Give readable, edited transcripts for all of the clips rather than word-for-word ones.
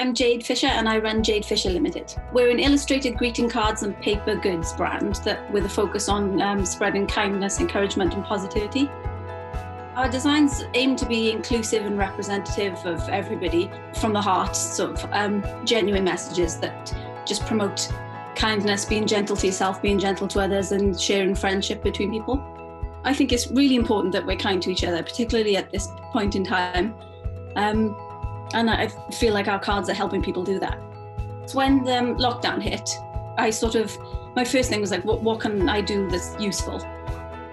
I'm Jade Fisher and I run Jade Fisher Limited. We're an illustrated greeting cards and paper goods brand with a focus on spreading kindness, encouragement and positivity. Our designs aim to be inclusive and representative of everybody from the heart, sort of genuine messages that just promote kindness, being gentle to yourself, being gentle to others and sharing friendship between people. I think it's really important that we're kind to each other, particularly at this point in time. And I feel like our cards are helping people do that. So when the lockdown hit, my first thing was like, what can I do that's useful?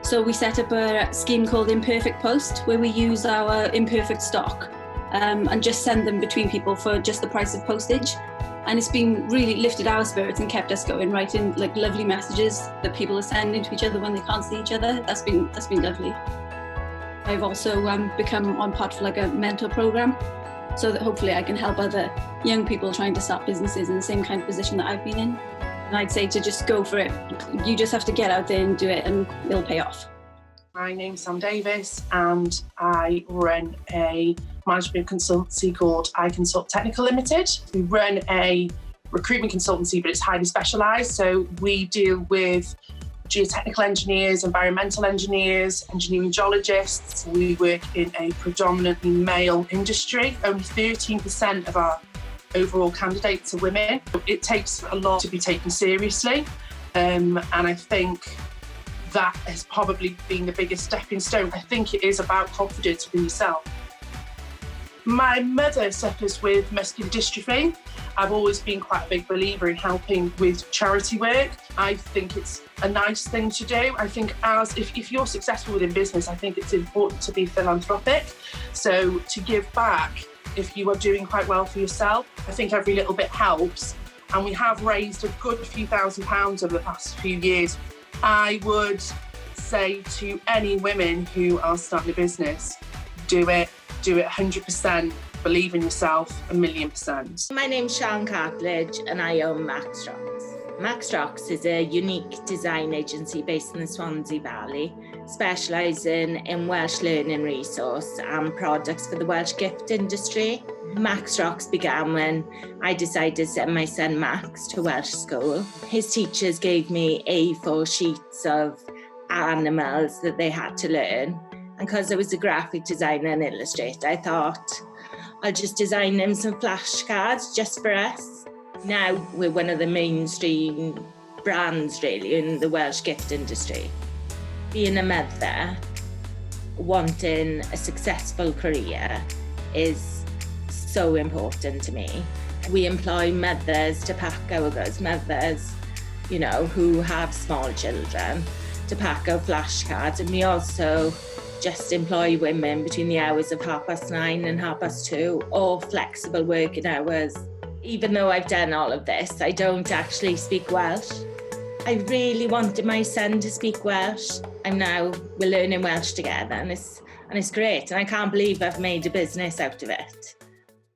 So we set up a scheme called Imperfect Post, where we use our imperfect stock and just send them between people for just the price of postage. And it's been really lifted our spirits and kept us going, writing like lovely messages that people are sending to each other when they can't see each other. That's been lovely. I've also become on part for like a mentor program, so that hopefully I can help other young people trying to start businesses in the same kind of position that I've been in. And I'd say to just go for it. You just have to get out there and do it and it'll pay off. My name's Sam Davis and I run a management consultancy called I Consult Technical Limited. We run a recruitment consultancy, but it's highly specialised. So we deal with geotechnical engineers, environmental engineers, engineering geologists. We work in a predominantly male industry. Only 13% of our overall candidates are women. It takes a lot to be taken seriously. And I think that has probably been the biggest stepping stone. I think it is about confidence within yourself. My mother suffers with muscular dystrophy. I've always been quite a big believer in helping with charity work. I think it's a nice thing to do. I think if you're successful within business, I think it's important to be philanthropic. So to give back, if you are doing quite well for yourself, I think every little bit helps. And we have raised a good few £1,000s over the past few years. I would say to any women who are starting a business, do it 100%, believe in yourself 1,000,000%. My name's Sian Cartledge and I own Maxtrox. Maxtrox is a unique design agency based in the Swansea Valley, specialising in Welsh learning resource and products for the Welsh gift industry. Maxtrox began when I decided to send my son Max to Welsh school. His teachers gave me A4 sheets of animals that they had to learn. And because I was a graphic designer and illustrator, I thought I'll just design them some flashcards just for us. Now we're one of the mainstream brands really in the Welsh gift industry. Being a mother, wanting a successful career is so important to me. We employ mothers to pack our goods, mothers, who have small children, to pack our flashcards, and we also just employ women between the hours of 9:30 and 2:30, or flexible working hours. Even though I've done all of this, I don't actually speak Welsh. I really wanted my son to speak Welsh. We're learning Welsh together and it's great. And I can't believe I've made a business out of it.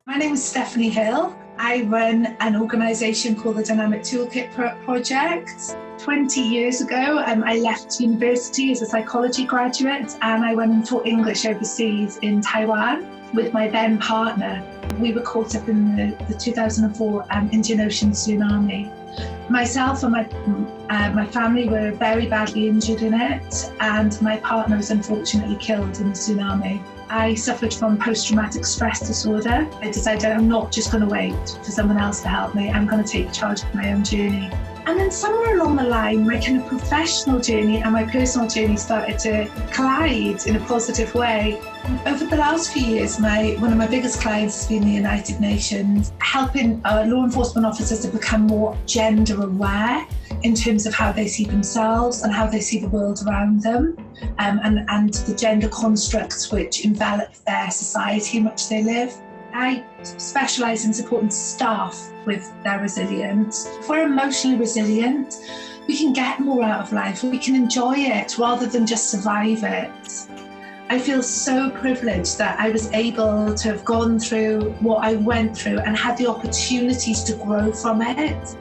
My name is Stephanie Hill. I run an organisation called the Dynamic Toolkit Project. 20 years ago, I left university as a psychology graduate and I went and taught English overseas in Taiwan with my then partner. We were caught up in the 2004 Indian Ocean tsunami. Myself and my family were very badly injured in it, and my partner was unfortunately killed in the tsunami. I suffered from post-traumatic stress disorder. I decided I'm not just going to wait for someone else to help me. I'm going to take charge of my own journey. And then somewhere along the line, my kind of professional journey and my personal journey started to collide in a positive way. Over the last few years, one of my biggest clients has been the United Nations, helping law enforcement officers to become more gender aware in terms of how they see themselves and how they see the world around them, and the gender constructs which envelop their society in which they live. I specialise in supporting staff with their resilience. If we're emotionally resilient, we can get more out of life. We can enjoy it rather than just survive it. I feel so privileged that I was able to have gone through what I went through and had the opportunities to grow from it.